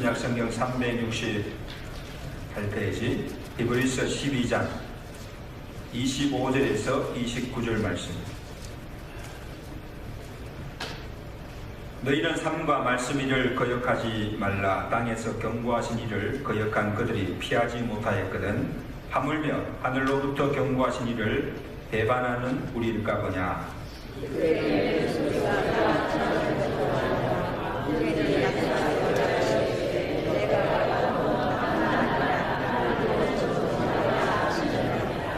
신약성경 368페이지 히브리서 12장 25절에서 29절 말씀입니다. 너희는 삶과 말씀 이를 거역하지 말라. 땅에서 경고하신 이를 거역한 그들이 피하지 못하였거든. 하물며 하늘로부터 경고하신 이를 배반하는 우리일까 보냐.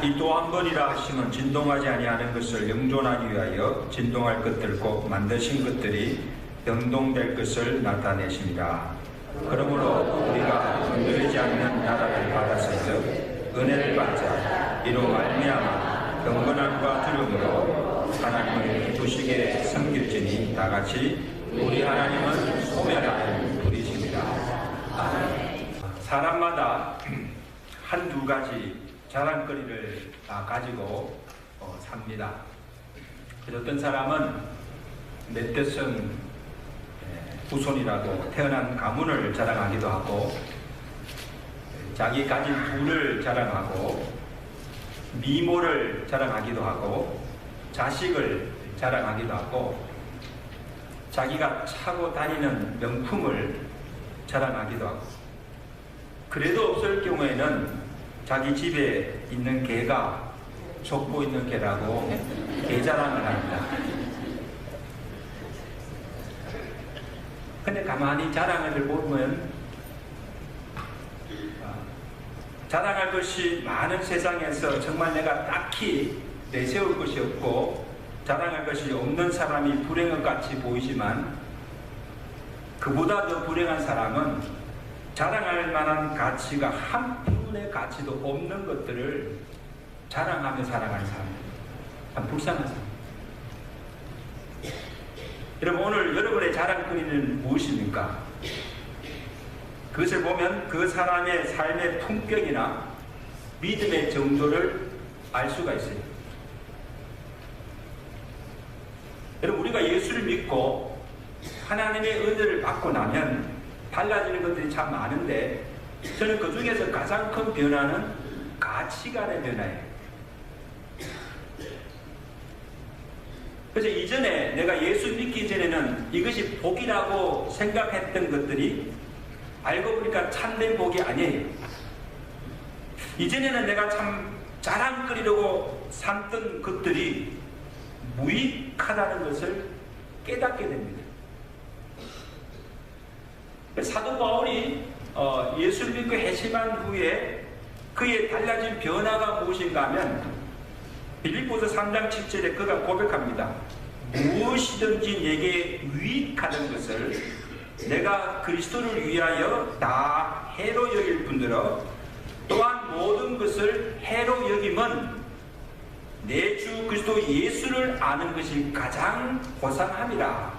이 또 한 번이라 하시면 진동하지 아니하는 것을 영존하기 위하여 진동할 것들 곧 만드신 것들이 변동될 것을 나타내십니다. 그러므로 우리가 흔들리지 않는 나라를 받았은즉 은혜를 받자. 이로 말미암아 경건함과 두려움으로 하나님을 기쁘시게 섬길지니 다같이 우리 하나님은 소멸하는 분이십니다. 사람마다 한두 가지 자랑거리를 가지고 삽니다. 어떤 사람은 멧돼슨 후손이라도 태어난 가문을 자랑하기도 하고, 자기 가진 부를 자랑하고, 미모를 자랑하기도 하고, 자식을 자랑하기도 하고, 자기가 차고 다니는 명품을 자랑하기도 하고, 그래도 없을 경우에는 자기 집에 있는 개가 속고 있는 개라고 개 자랑을 합니다. 근데 가만히 자랑을 보면 자랑할 것이 많은 세상에서 정말 내가 딱히 내세울 것이 없고 자랑할 것이 없는 사람이 불행한 것 같이 보이지만, 그보다 더 불행한 사람은 자랑할 만한 가치가 한 푼의 가치도 없는 것들을 자랑하며 살아가는 사람입니다. 참 불쌍한 사람. 여러분, 오늘 여러분의 자랑거리는 무엇입니까? 그것을 보면 그 사람의 삶의 품격이나 믿음의 정도를 알 수가 있어요. 여러분, 우리가 예수를 믿고 하나님의 은혜를 받고 나면 달라지는 것들이 참 많은데, 저는 그 중에서 가장 큰 변화는 가치관의 변화예요. 그래서 이전에 내가 예수 믿기 전에는 이것이 복이라고 생각했던 것들이 알고 보니까 참된 복이 아니에요. 이전에는 내가 참 자랑거리라고 삼던 것들이 무익하다는 것을 깨닫게 됩니다. 사도 바울이 예수를 믿고 회심한 후에 그의 달라진 변화가 무엇인가 하면 빌립보서 3장 7절에 그가 고백합니다. 무엇이든지 내게 유익하던 것을 내가 그리스도를 위하여 다 해로 여길 뿐더러 또한 모든 것을 해로 여김은 내 주 그리스도 예수를 아는 것이 가장 고상함이라.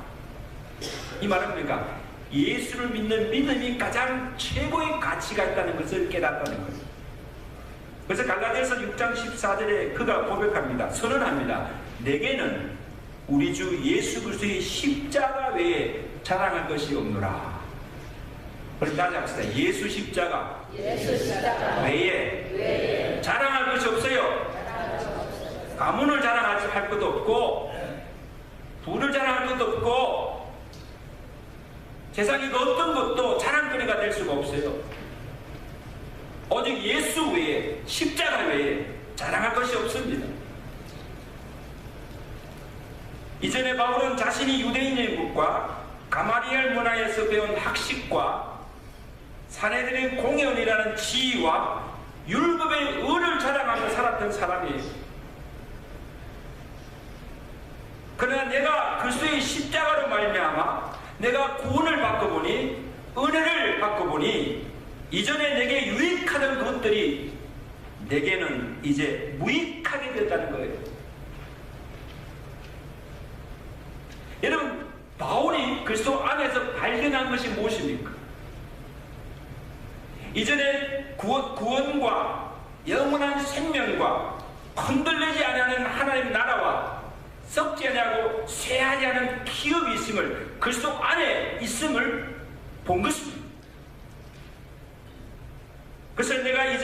이 말은 뭡니까? 예수를 믿는 믿음이 가장 최고의 가치가 있다는 것을 깨닫다는 거예요. 그래서 갈라디아서 6장 14절에 그가 고백합니다. 선언합니다. 내게는 우리 주 예수 그리스도의 십자가 외에 자랑할 것이 없노라. 우리 다시 합시다. 예수 십자가 외에 자랑할 것이 없어요. 가문을 자랑할 것도 없고, 부를 자랑할 것도 없고, 세상의 그 어떤 것도 자랑거리가 될 수가 없어요. 오직 예수 외에, 십자가 외에 자랑할 것이 없습니다. 이전에 바울은 자신이 유대인의 것과 가마리엘 문화에서 배운 학식과 사내들의 공연이라는 지위와 율법의 의를 자랑하며 살았던 사람이에요. 그러나 내가 그리스도의 십자가로 말미암아 내가 구원을 받고 보니, 은혜를 받고 보니 이전에 내게 유익하던 것들이 내게는 이제 무익하게 됐다는 거예요. 여러분, 바울이 그리스도 안에서 발견한 것이 무엇입니까? 이전에 구원과 영원한 생명과 흔들리지 않는 하나님 나라와 썩지 아니하고 쇠하지 않은 기업이 있음을, 그리스도 안에 있음을 본 것입니다.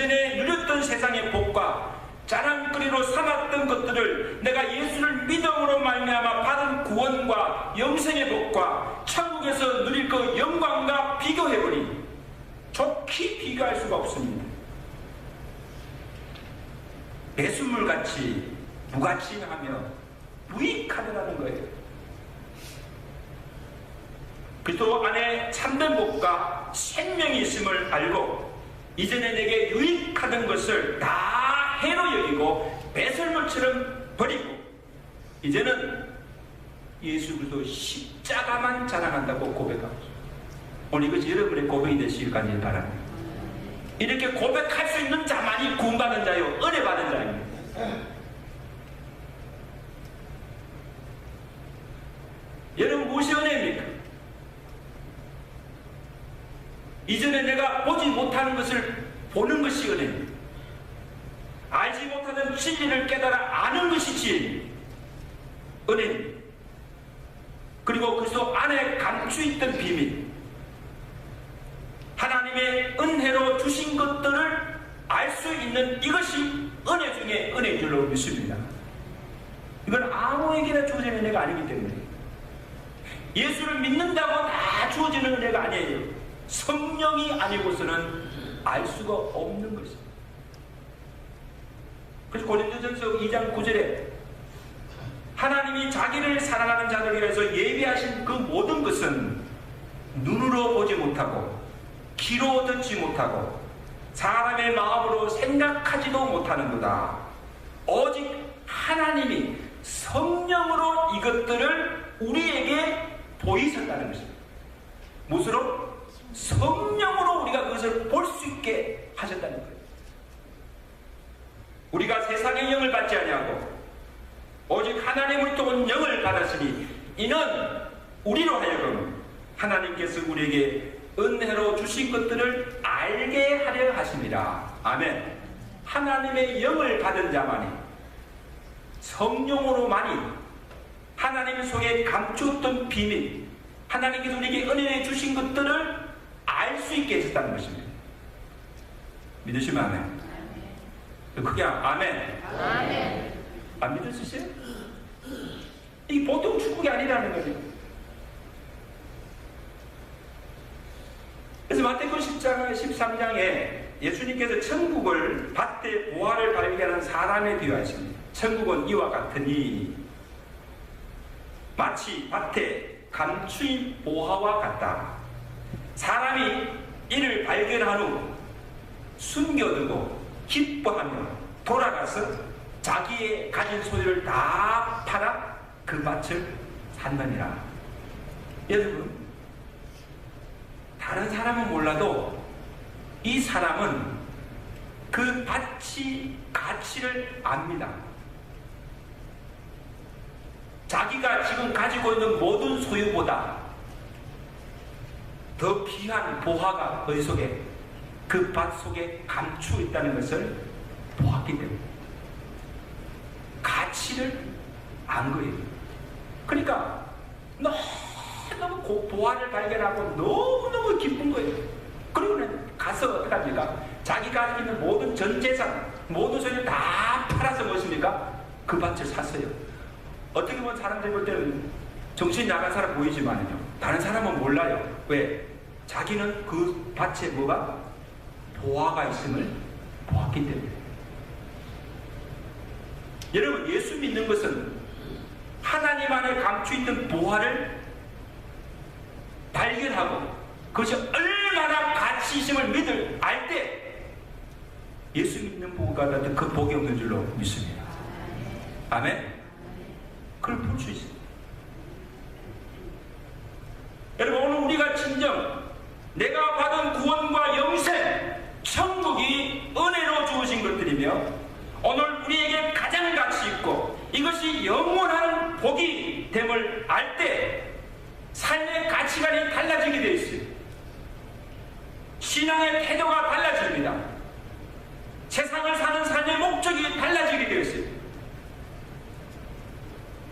이전에 누렸던 세상의 복과 자랑거리로 삼았던 것들을 내가 예수를 믿음으로 말미암아 받은 구원과 영생의 복과 천국에서 누릴 그 영광과 비교해보니 좋게 비교할 수가 없습니다. 배수물같이 무가치하며 무익하더라는 거예요. 그리스도 안에 참된 복과 생명이 있음을 알고 이전에 내게 유익하던 것을 다 해로 여기고 배설물처럼 버리고 이제는 예수 그리스도 십자가만 자랑한다고 고백하고 오늘 이것이 여러분의 고백이 되시길 간절히 바랍니다. 이렇게 고백할 수 있는 자만이 구원받은 자요 은혜 받은 자입니다. 여러분 무엇이 은혜입니까? 이전에 내가 보지 못하는 것을 보는 것이 은혜입니다. 알지 못하는 진리를 깨달아 아는 것이 지혜입니다. 은혜입니다. 그리고 그리스도 안에 감추있던 비밀, 하나님의 은혜로 주신 것들을 알 수 있는 이것이 은혜 중에 은혜인 줄로 믿습니다. 이건 아무에게나 주어지는 은혜가 아니기 때문에 예수를 믿는다고 다 주어지는 은혜가 아니에요. 성령이 아니고서는 알 수가 없는 것입니다. 그래서 고린도전서 2장 9절에 하나님이 자기를 사랑하는 자들을 위해서 예비하신 그 모든 것은 눈으로 보지 못하고 귀로 듣지 못하고 사람의 마음으로 생각하지도 못하는도다. 오직 하나님이 성령으로 이것들을 우리에게 보이셨다는 것입니다. 무엇으로? 성령으로 우리가 그것을 볼 수 있게 하셨다는 거예요. 우리가 세상의 영을 받지 아니하고 오직 하나님으로부터 온 영을 받았으니 이는 우리로 하여금 하나님께서 우리에게 은혜로 주신 것들을 알게 하려 하심이라. 아멘. 하나님의 영을 받은 자만이 성령으로만이 하나님 속에 감추었던 비밀, 하나님께서 우리에게 은혜를 주신 것들을 알 수 있게 해줬다는 것입니다. 믿으시면 아멘. 크게 아멘. 아멘. 안 믿으시세요? 이게 보통 축복이 아니라는 거죠. 그래서 마태복음 10장 13장에 예수님께서 천국을 밭에 보화를 발견하는 사람에 비유하십니다. 천국은 이와 같으니 마치 밭에 감추인 보화와 같다. 사람이 이를 발견한 후 숨겨두고 기뻐하며 돌아가서 자기의 가진 소유를 다 팔아 그 밭을 산다니라. 여러분, 다른 사람은 몰라도 이 사람은 그 밭이 가치를 압니다. 자기가 지금 가지고 있는 모든 소유보다 더 귀한 보화가 어디 속에? 그 밭 속에 감추어 있다는 것을 보았기 때문에 가치를 안 거예요. 그러니까 너무 보화를 발견하고 너무너무 기쁜 거예요. 그리고는 가서 어떻게 합니까? 자기가 가지고 있는 모든 전 재산, 모든 소유를 다 팔아서 무엇입니까? 그 밭을 샀어요. 어떻게 보면 사람들이 볼 때는 정신이 나간 사람 보이지만요, 다른 사람은 몰라요. 왜? 자기는 그 밭에 뭐가? 보화가 있음을 보았기 때문에. 여러분, 예수 믿는 것은 하나님 안에 감추어있던 보화를 발견하고 그것이 얼마나 가치 있음을 알 때 예수 믿는 보고가 그 복이 없는 줄로 믿습니다. 아멘? 그걸 볼 수 있습니다. 여러분, 오늘 우리가 진정 내가 받은 구원과 영생, 천국이 은혜로 주어진 것들이며 오늘 우리에게 가장 가치 있고 이것이 영원한 복이 됨을 알 때 삶의 가치관이 달라지게 되어 있어요. 신앙의 태도가 달라집니다. 세상을 사는 삶의 목적이 달라지게 되어 있어요.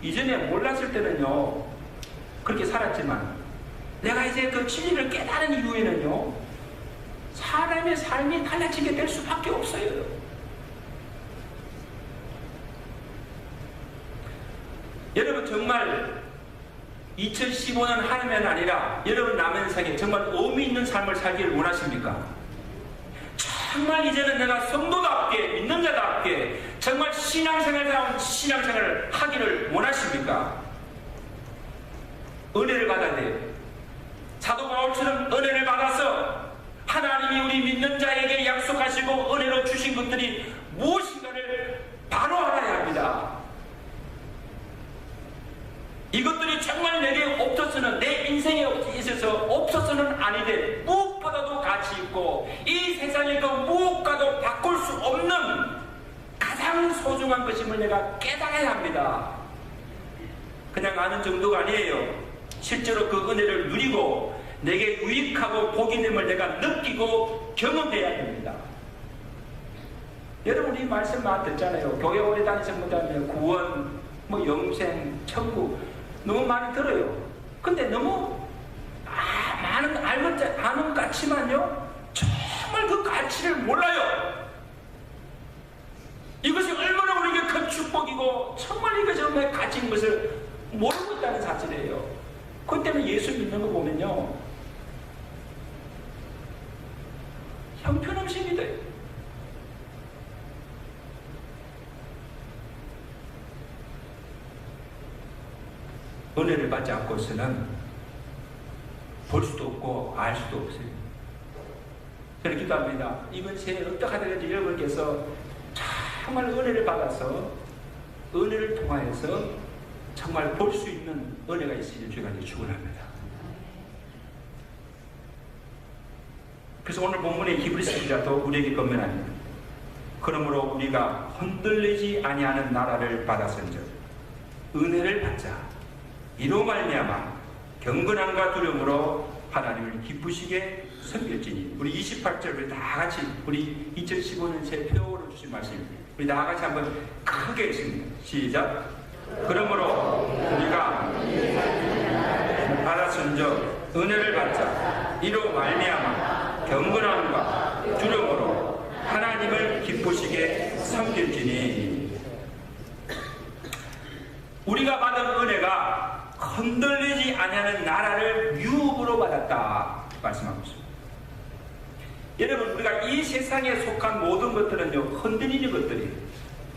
이전에 몰랐을 때는요, 그렇게 살았지만 내가 이제 그 진리를 깨달은 이후에는요, 사람의 삶이 달라지게 될 수밖에 없어요. 여러분 정말 2015년 한 해만 아니라 여러분 남은 생에 정말 의미 있는 삶을 살기를 원하십니까? 정말 이제는 내가 성도답게 믿는 자답게 정말 신앙생활을 하기를 원하십니까? 은혜를 받아야 돼요. 사도 바울처럼 은혜를 받아서 하나님이 우리 믿는 자에게 약속하시고 은혜로 주신 것들이 무엇인가를 바로 알아야 합니다. 이것들이 정말 내게 없어서는, 내 인생에 있어서 없어서는 아니 돼. 무엇보다도 가치 있고 이 세상의 그 무엇과도 바꿀 수 없는 가장 소중한 것임을 내가 깨달아야 합니다. 그냥 아는 정도가 아니에요. 실제로 그 은혜를 누리고 내게 유익하고 복이 됨을 내가 느끼고 경험해야 됩니다. 여러분 이 말씀 많이 듣잖아요. 교회 오래 다니신 분들 구원, 영생, 천국 너무 많이 들어요. 근데 너무 많은 아는 것 같지만요 정말 그 가치를 몰라요. 이것이 얼마나 우리에게 큰 축복이고 정말 이것이 정말 가치인 것을 모르고 있다는 사실이에요. 그 때문에 예수 믿는 거 보면요 형편없이 믿어요. 은혜를 받지 않고서는 볼 수도 없고 알 수도 없어요. 저는 기도합니다. 이번 새해 어떻게 하든지 여러분께서 정말 은혜를 받아서 은혜를 통하여서 정말 볼 수 있는 은혜가 있으기를 주가 축원합니다. 그래서 오늘 본문의 히브리서 기자도 우리에게 권면합니다. 그러므로 우리가 흔들리지 아니하는 나라를 받았은즉 은혜를 받자. 이로 말미암아 경건함과 두려움으로 하나님을 기쁘시게 섬길지니. 우리 28절 우리 다 같이 우리 2015년 새 표어로 주신 말씀입니다. 우리 다 같이 한번 크게 읽습니다. 시작. 그러므로 우리가 받았은즉 은혜를 받자. 이로 말미암아 경건함과 두려움으로 하나님을 기쁘시게 섬길지니. 우리가 받은 은혜가 흔들리지 아니하는 나라를 유업으로 받았다 말씀하고 있습니다. 여러분 우리가 이 세상에 속한 모든 것들은요 흔들리는 것들이에요.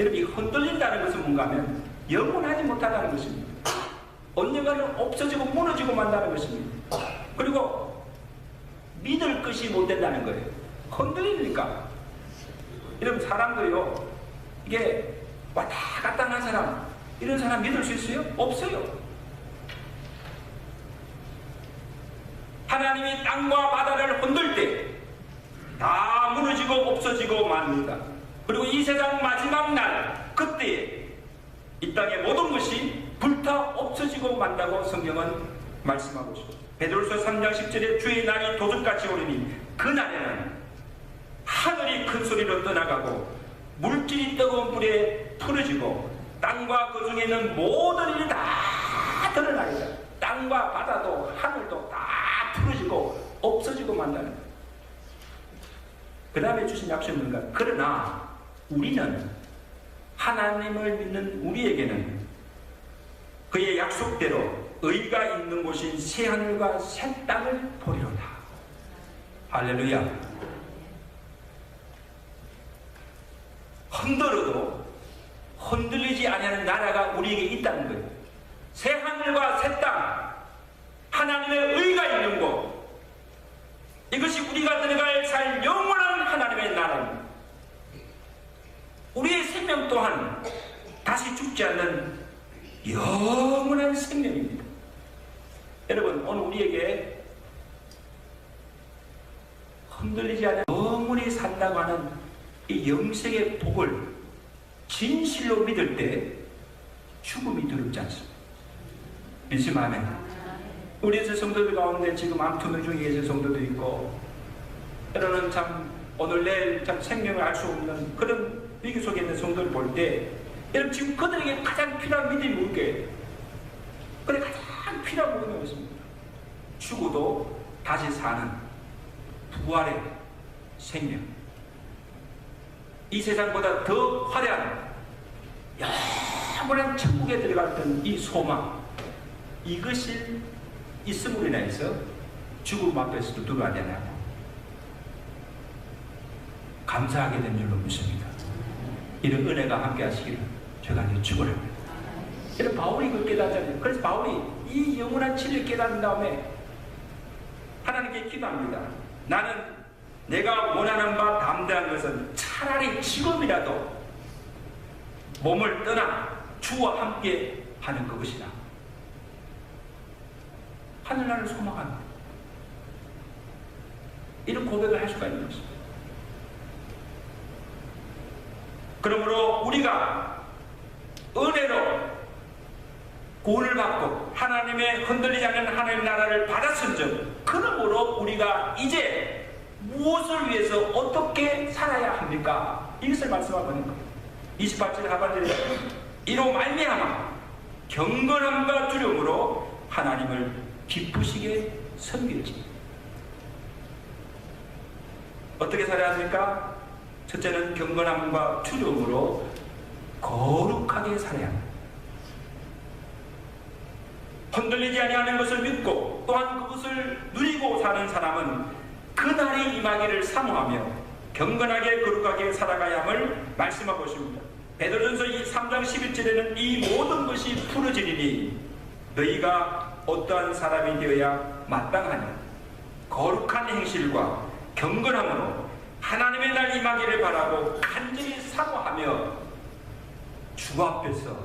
여러분 이 흔들린다는 것은 뭔가 하면 영원하지 못하다는 것입니다. 언젠가는 없어지고 무너지고 만다는 것입니다. 그리고 믿을 것이 못 된다는 거예요. 흔들리니까. 여러분 사람도요 이게 왔다 갔다 하는 사람, 이런 사람 믿을 수 있어요? 없어요. 하나님이 땅과 바다를 흔들 때 다 무너지고 없어지고 맙니다. 그리고 이 세상 마지막 날 그때 이 땅의 모든 것이 불타 없어지고 만다고 성경은 말씀하고 있습니다. 베드로서 3장 10절에 주의 날이 도둑같이 오르니 그날에는 하늘이 큰 소리로 떠나가고 물질이 뜨거운 불에 풀어지고 땅과 그 중에 있는 모든 일이 다 드러나리라. 땅과 바다도 하늘도 다 풀어지고 없어지고 만다는 거예요. 그 다음에 주신 약속은 뭔가? 그러나 우리는 하나님을 믿는 우리에게는 그의 약속대로 의가 있는 곳인 새하늘과 새 땅을 보리로다. 할렐루야. 흔들어도 흔들리지 아니하는 나라가 우리에게 있다는 거예요. 새하늘과 새 땅, 하나님의 의가 있는 곳, 이것이 우리가 들어갈 살 영원한 하나님의 나라입니다. 우리의 생명 또한 다시 죽지 않는 영원한 생명입니다. 여러분 오늘 우리에게 흔들리지 않는 영원히 산다고 하는 이 영생의 복을 진실로 믿을 때 죽음이 두렵지 않습니다. 믿으시면 우리 성도들 가운데 지금 암투명 중에 계신 성도도 있고, 때로는 참 오늘 내일 참 생명을 알 수 없는 그런 위기 속에 있는 성도를 볼 때, 여러분 지금 그들에게 가장 필요한 믿음이 뭘까요? 그래 가장 필요한 부분이 있습니다. 죽어도 다시 사는 부활의 생명, 이 세상보다 더 화려한 영원한 천국에 들어갔던 이 소망, 이것이 있음으로 인해서 죽음 앞에서도 두려워하지 않고 감사하게 된 줄로 믿습니다. 이런 은혜가 함께 하시기를 제가 축원합니다. 이런 바울이 그걸 깨닫잖아요. 그래서 바울이 이 영원한 진리를 깨닫은 다음에 하나님께 기도합니다. 나는 내가 원하는 바 담대한 것은 차라리 지금이라도 몸을 떠나 주와 함께 하는 그것이다. 하늘나라를 소망한다. 이런 고백을 할 수가 있는 것입니다. 그러므로 우리가 은혜로 구원을 받고 하나님의 흔들리지 않는 하나님의 나라를 받았은즉, 그러므로 우리가 이제 무엇을 위해서 어떻게 살아야 합니까? 이것을 말씀하고 있는 겁니다. 28절 하반절에 이로 말미암아 경건함과 두려움으로 하나님을 기쁘시게 섬길지. 어떻게 살아야 합니까? 첫째는 경건함과 두려움으로 거룩하게 살아야 합니다. 흔들리지 아니하는 것을 믿고 또한 그것을 누리고 사는 사람은 그날이 임하기를 사모하며 경건하게 거룩하게 살아가야 함을 말씀하고 있습니다. 베드로전서 3장 11절에는 이 모든 것이 풀어지리니 너희가 어떠한 사람이 되어야 마땅하냐. 거룩한 행실과 경건함으로 하나님의 날 임하기를 바라고 간절히 사모하며 주 앞에서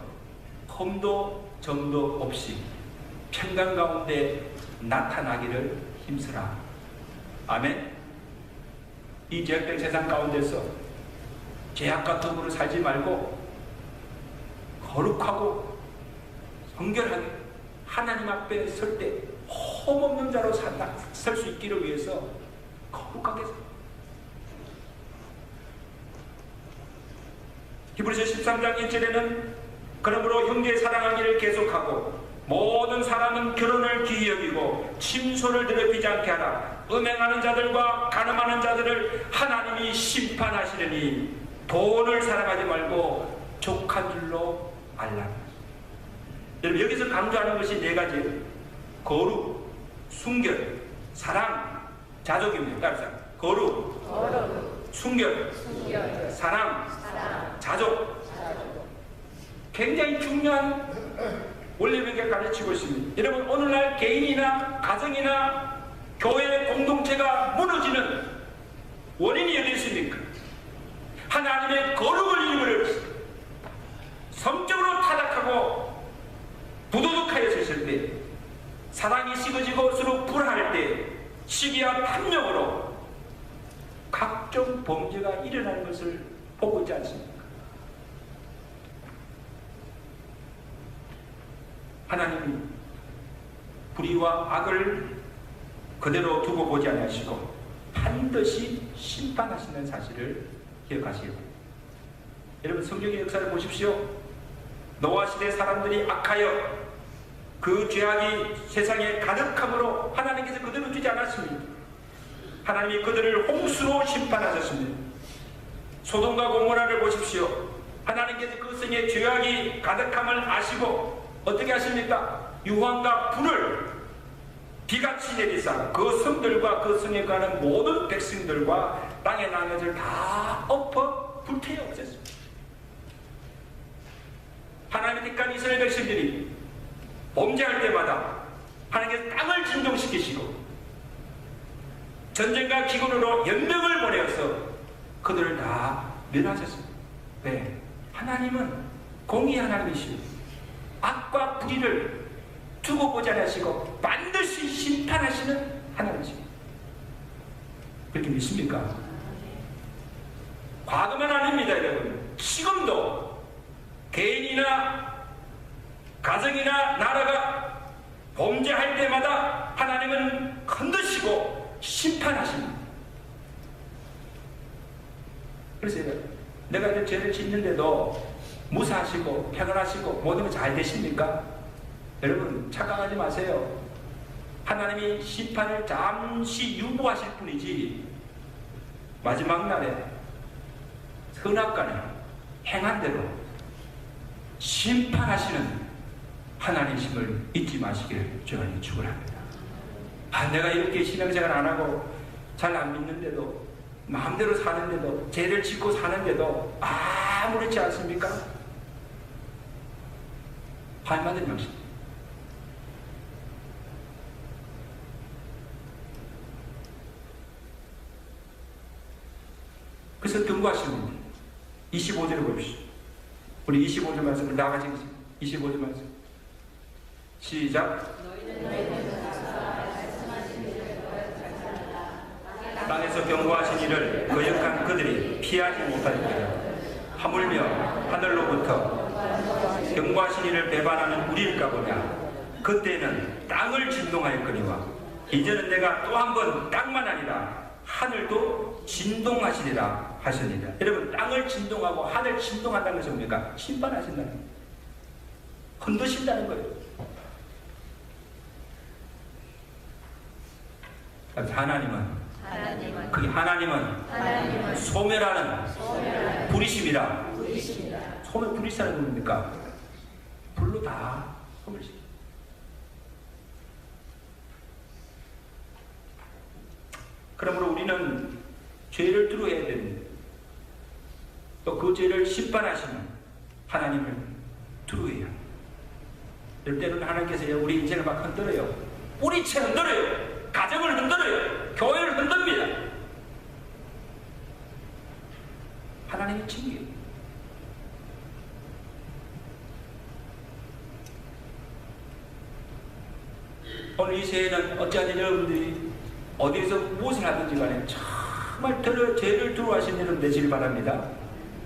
흠도 점도 없이 평강 가운데 나타나기를 힘쓰라. 아멘. 이 죄악된 세상 가운데서 죄악과 더불어 살지 말고 거룩하고 성결하게 하나님 앞에 설 때 험없는 자로 설 수 있기를 위해서 거룩하게 살아. 히브리서 13장 1절에는 그러므로 형제 사랑하기를 계속하고 모든 사람은 결혼을 귀히 여기고 침소를 더럽히지 않게 하라. 음행하는 자들과 간음하는 자들을 하나님이 심판하시려니 돈을 사랑하지 말고 족한 줄로 알라. 여러분, 여기서 강조하는 것이 네 가지: 거룩, 순결, 사랑, 자족입니다. 따라서 거룩, 순결, 사랑, 자족. 굉장히 중요한 원리를 가르치고 있습니다. 여러분, 오늘날 개인이나 가정이나 교회 공동체가 무너지는 원인이 어디 있습니까? 하나님의 거룩을 잃어버렸습니다. 성적으로 타락하고 부도덕하였을 때, 사랑이 식어지고 서로 불화할 때, 시기와 탐욕으로 각종 범죄가 일어나는 것을 보고 있지 않습니까? 하나님이 불의와 악을 그대로 두고 보지 않으시고 반드시 심판하시는 사실을 기억하시기 바랍니다. 여러분, 성경의 역사를 보십시오. 노아 시대 사람들이 악하여 그 죄악이 세상에 가득함으로 하나님께서 그들을 두지 않았습니다. 하나님이 그들을 홍수로 심판하셨습니다. 소돔과 고모라를 보십시오. 하나님께서 그 성에 죄악이 가득함을 아시고 어떻게 하십니까? 유황과 불을 비같이 내리사 그 성들과 그 성에 가는 모든 백성들과 땅에 나는 것을 다 엎어 불태워 없앴습니다. 하나님의 택한 이스라엘 백성들이 범죄할 때마다 하나님께서 땅을 진동시키시고 전쟁과 기근으로 연병을 보내어서 그들을 다 멸하셨습니다. 왜? 하나님은 공의 하나님이시고 악과 불의를 두고 보지 않으시고 반드시 심판하시는 하나님이십니다. 그렇게 믿습니까? 과거만 아닙니다, 여러분. 지금도 개인이나 가정이나 나라가 범죄할 때마다 하나님은 건드시고 심판하십니다. 그래서 내가 이제 죄를 짓는데도 무사하시고 평안하시고 모든 게 잘 되십니까? 여러분, 착각하지 마세요. 하나님이 심판을 잠시 유보하실 뿐이지 마지막 날에 선악간에 행한 대로 심판하시는 하나님이심을 잊지 마시기를 주님 축원합니다. 내가 이렇게 신앙생활 안 하고 잘 안 믿는데도, 마음대로 사는데도, 죄를 짓고 사는데도 아무렇지 않습니까? 하나님 명심. 그래서 경고하시는 분들 25절을 봅시다. 우리 25절 말씀을 나가지 25절 말씀 시작. 땅에서 경고하신 이를 거역한 그들이 피하지 못할 거야. 하물며 하늘로부터 경고하신 이를 배반하는 우리일까 보냐. 그때는 땅을 진동하였거니와 이제는 내가 또 한 번 땅만 아니라 하늘도 진동하시리라 하십니다. 여러분, 땅을 진동하고 하늘 진동한다는 것은 뭡니까? 심판하신다는 거예요. 흔드신다는 거예요. 하나님은 소멸하는 불이심이라. 소멸 불이시라는 뭡니까? 불로 다 소멸시킵니다. 그러므로 우리는 죄를 두려워해야 됩니다. 또 그 죄를 심판하시는 하나님을 두려워해야 합니다. 때로는 하나님께서 우리 인생을 막 흔들어요. 뿌리채 흔들어요. 가정을 흔들어요. 교회를 흔듭니다. 하나님이 징계해요. 오늘 이 새해는 어찌하든 여러분들이 어디에서 무엇을 하든지 간에 정말 죄를 두려워하시는 여러분 되시길 바랍니다.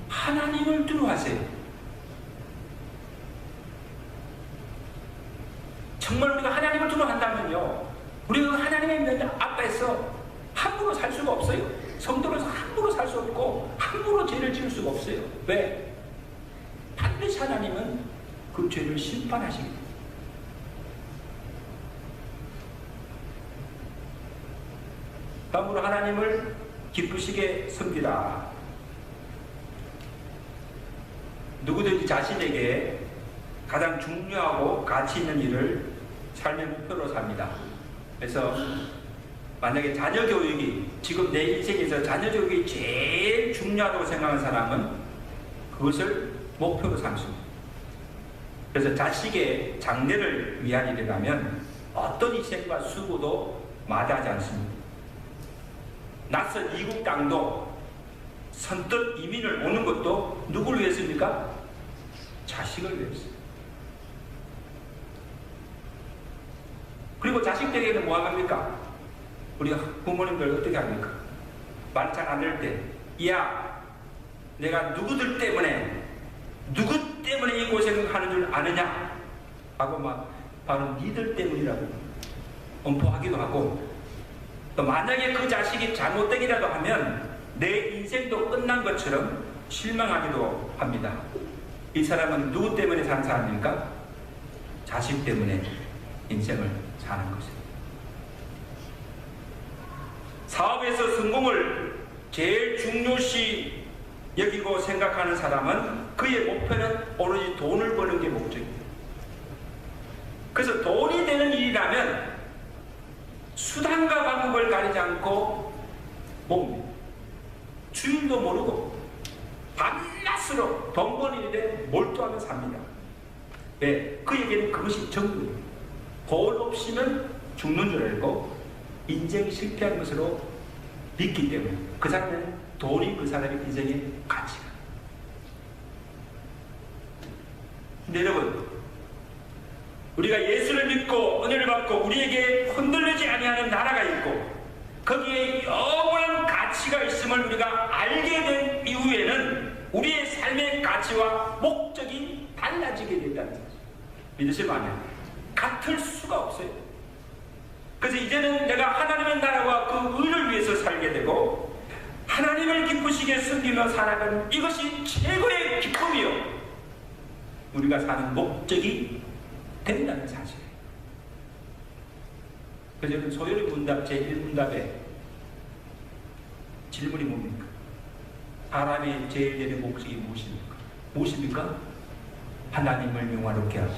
하나님을 두려워하세요. 정말 우리가 하나님을 두려워한다면요, 우리가 하나님의 면 앞에서 함부로 살 수가 없어요. 성도로서 함부로 살 수 없고 함부로 죄를 지을 수가 없어요. 왜? 반드시 하나님은 그 죄를 심판하십니다. 다음으로 하나님을 기쁘시게 섬기라. 누구든지 자신에게 가장 중요하고 가치 있는 일을 삶의 목표로 삽니다. 그래서 만약에 자녀 교육이, 지금 내 인생에서 자녀 교육이 제일 중요하다고 생각하는 사람은 그것을 목표로 삼습니다. 그래서 자식의 장래를 위한 일이라면 어떤 희생과 수고도 마다하지 않습니다. 낯선 이국 땅도 선뜻 이민을 오는 것도 누구를 위해서입니까? 자식을 위해서. 그리고 자식들에게는 뭐 합니까? 우리 부모님들 어떻게 합니까? 말 잘 안 될 때, 야, 내가 누구들 때문에, 누구 때문에 이 고생을 하는 줄 아느냐? 하고 막 바로 니들 때문이라고 엄포하기도 하고, 또 만약에 그 자식이 잘못되기라도 하면 내 인생도 끝난 것처럼 실망하기도 합니다. 이 사람은 누구 때문에 사는 사람입니까? 자식 때문에 인생을 사는 것입니다. 사업에서 성공을 제일 중요시 여기고 생각하는 사람은 그의 목표는 오로지 돈을 버는 게 목적입니다. 그래서 돈이 되는 일이라면 수단과 방법을 가리지 않고 뭡니다. 주인도 모르고 밤낮으로 돈 버는 일에 몰두하며 삽니다. 왜? 그에게는 그것이 전부입니다. 돈 없이는 죽는 줄 알고 인생 실패한 것으로 믿기 때문에 그 사람은 돈이 그 사람의 인생의 가치가. 근데 여러분, 우리가 예수를 믿고 은혜를 받고 우리에게 흔들리지 아니하는 나라가 있고 거기에 영원한 가치가 있음을 우리가 알게 된 이후에는 우리의 삶의 가치와 목적이 달라지게 된다는 거죠. 믿으시면 같을 수가 없어요. 그래서 이제는 내가 하나님의 나라와 그 의를 위해서 살게 되고 하나님을 기쁘시게 섬기며 살아가는 이것이 최고의 기쁨이요, 우리가 사는 목적이 된다는 사실이에요. 그래서 저는 소요리 문답 제1문답에 질문이 뭡니까? 사람의 제일 되는 목적이 무엇입니까? 무엇입니까? 하나님을 영화롭게 하고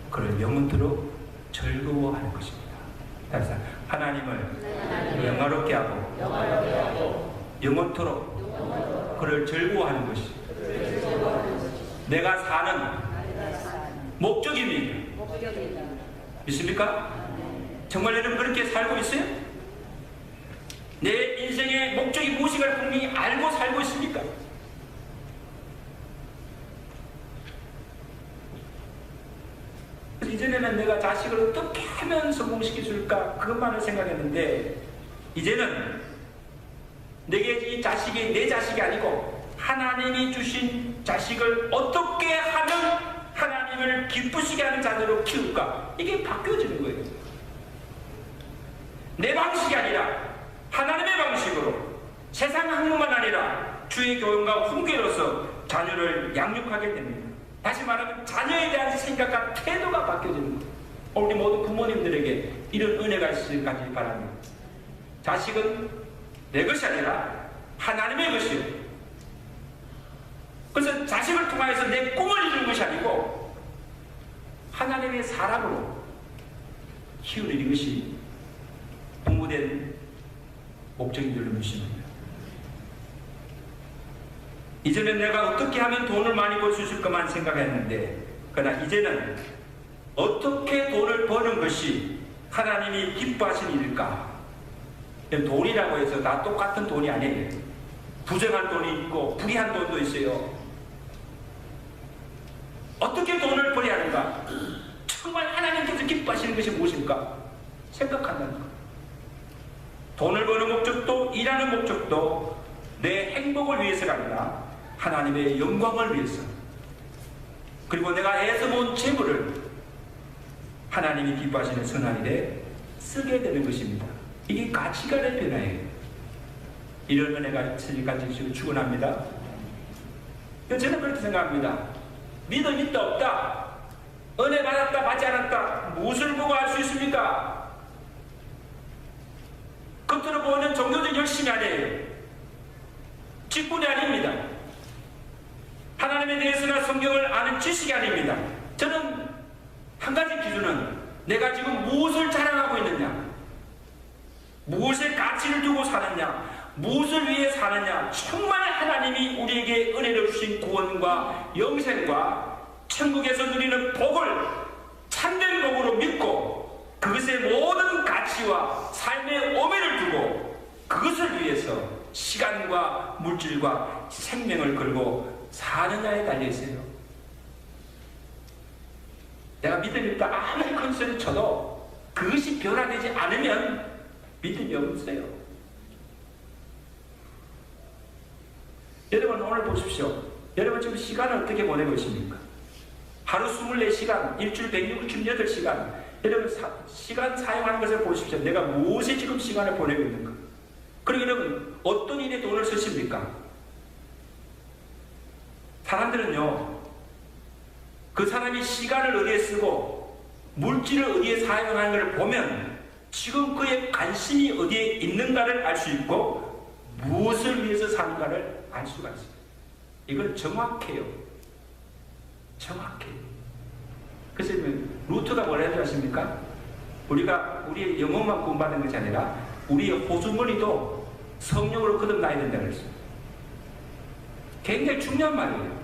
그를 영원토록 즐거워하는 것입니다. 다시 하나님을 영화롭게 하고 영원토록 그를 즐거워하는 것이 내가 사는 목적입니다. 믿습니까? 정말 여러분 그렇게 살고 있어요? 내 인생의 목적이 무엇인가를 분명히 알고 살고 있습니까? 이전에는 내가 자식을 어떻게 하면 성공시켜 줄까 그것만을 생각했는데 이제는 내게 이 자식이 내 자식이 아니고 하나님이 주신 자식을 어떻게 하면 하나님을 기쁘시게 하는 자녀로 키울까 이게 바뀌어지는 거예요. 내 방식이 아니라 하나님의 방식으로 세상 학문만 아니라 주의 교훈과 훈계로서 자녀를 양육하게 됩니다. 다시 말하면 자녀에 대한 생각과 태도가 바뀌어지는 거예요. 우리 모두 부모님들에게 이런 은혜가 있기까지 바랍니다. 자식은 내 것이 아니라 하나님의 것이에요. 그래서 자식을 통하여서 내 꿈을 이루는 것이 아니고 하나님의 사람으로 키우는 것이 부모된 목적인 줄로 믿습니다. 이전엔 내가 어떻게 하면 돈을 많이 벌 수 있을 것만 생각했는데 그러나 이제는 어떻게 돈을 버는 것이 하나님이 기뻐하신 일일까? 돈이라고 해서 다 똑같은 돈이 아니에요. 부정한 돈이 있고 불의한 돈도 있어요. 어떻게 돈을 벌어야 하는가? 정말 하나님께서 기뻐하시는 것이 무엇일까? 생각한다는 것. 돈을 버는 목적도 일하는 목적도 내 행복을 위해서가 아니라 하나님의 영광을 위해서 그리고 내가 애써 모은 재물을 하나님이 기뻐하시는 선한 일에 쓰게 되는 것입니다. 이게 가치관의 변화예요. 이런 은혜가 있으니까 축원합니다. 저는 그렇게 생각합니다. 믿어 있다 없다 은혜 받았다 받지 않았다 무엇을 보고 알 수 있습니까? 겉으로 보는 종교적 열심이 아니에요. 직분이 아닙니다. 하나님에 대해서나 성경을 아는 지식이 아닙니다. 저는 한 가지 기준은 내가 지금 무엇을 자랑하고 있느냐, 무엇에 가치를 두고 사느냐, 무엇을 위해 사느냐. 정말 하나님이 우리에게 은혜를 주신 구원과 영생과 천국에서 누리는 복을 참된 복으로 믿고 그것의 모든 가치와 삶의 오매를 두고 그것을 위해서 시간과 물질과 생명을 걸고 사느냐에 달려있어요. 내가 믿음이 있다 아무리 큰 소리 쳐도 그것이 변화되지 않으면 믿음이 없어요. 여러분 오늘 보십시오. 여러분 지금 시간을 어떻게 보내고 있습니까? 하루 24시간, 일주일 168시간 여러분 시간 사용하는 것을 보십시오. 내가 무엇에 지금 시간을 보내고 있는가? 그리고 여러분 어떤 일에 돈을 쓰십니까? 사람들은요 그 사람이 시간을 어디에 쓰고 물질을 어디에 사용하는 것을 보면 지금 그의 관심이 어디에 있는가를 알 수 있고 무엇을 위해서 사는가를 알 수가 있어요. 이건 정확해요. 정확해요. 그래서 루터가 뭐라 하지 않습니까? 우리가 우리의 영혼만 구원받는 것이 아니라 우리의 호주머니도 성령으로 거듭나야 된다고 했어요. 굉장히 중요한 말이에요.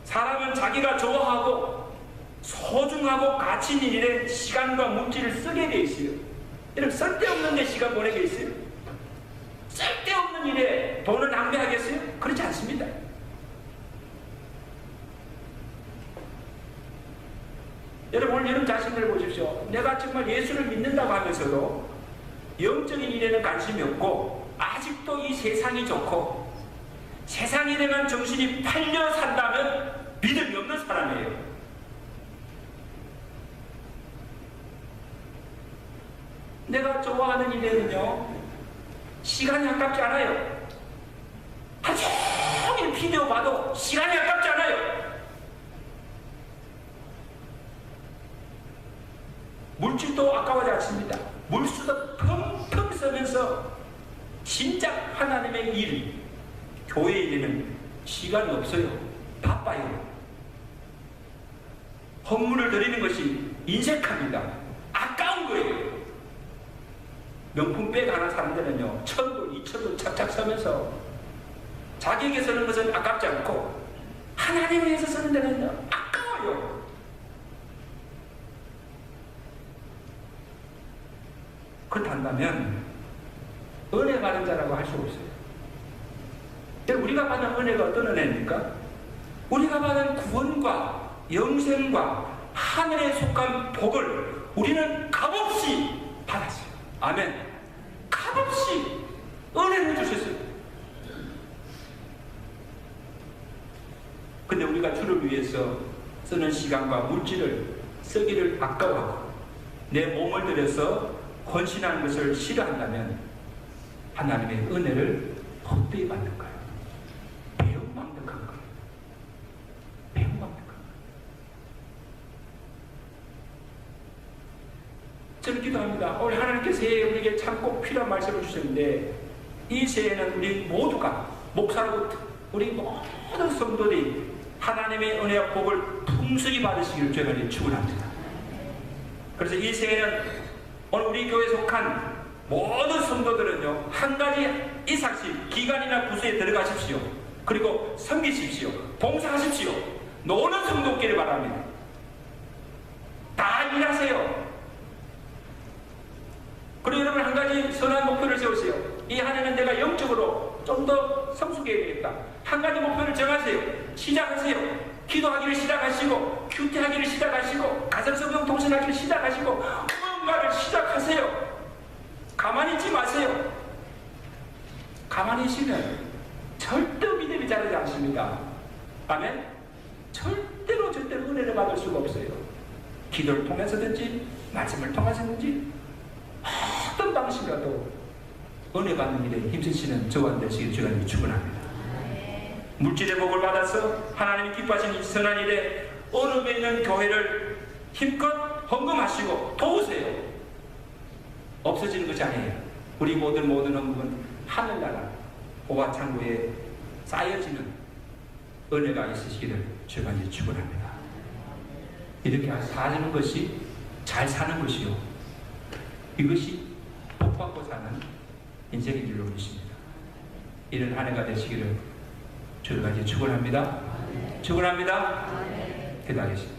사람은 자기가 좋아하고 소중하고 가치 있는 일에 시간과 물질을 쓰게 돼 있어요. 여러분 쓸데없는 데 시간 보내게 있어요? 쓸데없는 일에 돈을 낭비하겠어요? 그렇지 않습니다. 여러분 오늘 여러분 자신들 보십시오. 내가 정말 예수를 믿는다고 하면서도 영적인 일에는 관심이 없고 아직도 이 세상이 좋고 세상 일에만 정신이 팔려 산다면 믿음이 없는 사람이에요. 내가 좋아하는 일에는요 시간이 아깝지 않아요. 하루 종일 비디오 봐도 시간이 아깝지 않아요. 물질도 아까워하지 않습니다. 물수도 펑펑 쓰면서 진짜 하나님의 일, 교회 일에는 시간이 없어요. 바빠요. 헌물을 드리는 것이 인색합니다. 아까운 거예요. 명품백 하나 사는 데는요, 1,000불, 2,000불 착착 쓰면서 자기에게 쓰는 것은 아깝지 않고 하나님을 위해서 쓰는 데는요, 아까워요. 그렇다면 은혜 받은 자라고 할 수 없어요. 우리가 받은 은혜가 어떤 은혜입니까? 우리가 받은 구원과 영생과 하늘에 속한 복을 우리는 값없이 받았어요. 아멘. 값없이 은혜를 주셨어요. 근데 우리가 주를 위해서 쓰는 시간과 물질을 쓰기를 아까워하고 내 몸을 들여서 헌신하는 것을 싫어한다면 하나님의 은혜를 헛되이 받는 거예요. 배은망덕한 거예요. 배은망덕한 거예요. 저는 기도합니다. 우리 하나님께서 새해 우리에게 참 꼭 필요한 말씀을 주셨는데 이 새해는 우리 모두가 목사로부터 우리 모든 성도들이 하나님의 은혜와 복을 풍성히 받으시기를 저희가 축원합니다. 그래서 이 새해는 오늘 우리 교회에 속한 모든 성도들은요, 한 가지 이삭씩 기관이나 부서에 들어가십시오. 그리고 섬기십시오. 봉사하십시오. 노는 성도 없기를 바랍니다. 다 일하세요. 그리고 여러분 한 가지 선한 목표를 세우세요. 이 한 해는 내가 영적으로 좀 더 성숙해야 되겠다. 한 가지 목표를 정하세요. 시작하세요. 기도하기를 시작하시고, 큐티하기를 시작하시고, 가정성경 통신하기를 시작하시고, 뭔가를 시작하세요. 가만히 있지 마세요. 가만히 있으면 절대 믿음이 자라지 않습니다. 아멘? 절대로 은혜를 받을 수가 없어요. 기도를 통해서든지 말씀을 통해서든지 어떤 방식이라도 은혜 받는 일에 힘쓰시는 저와 되시길 주님 축원합니다. 물질의 복을 받아서 하나님이 기뻐하시는 이 선한 일에 어려움에 있는 교회를 힘껏 헌금하시고 도우세요. 없어지는 것이 아니에요. 우리 모든 헌금은 하늘나라 보화 창고에 쌓여지는 은혜가 있으시기를 주가 이제 축원합니다. 이렇게 사는 것이 잘 사는 것이요, 이것이 복받고 사는 인생인 줄로 믿습니다. 이런 한 해가 되시기를 주가 이제 축원합니다. 축원합니다. 기도하겠습니다.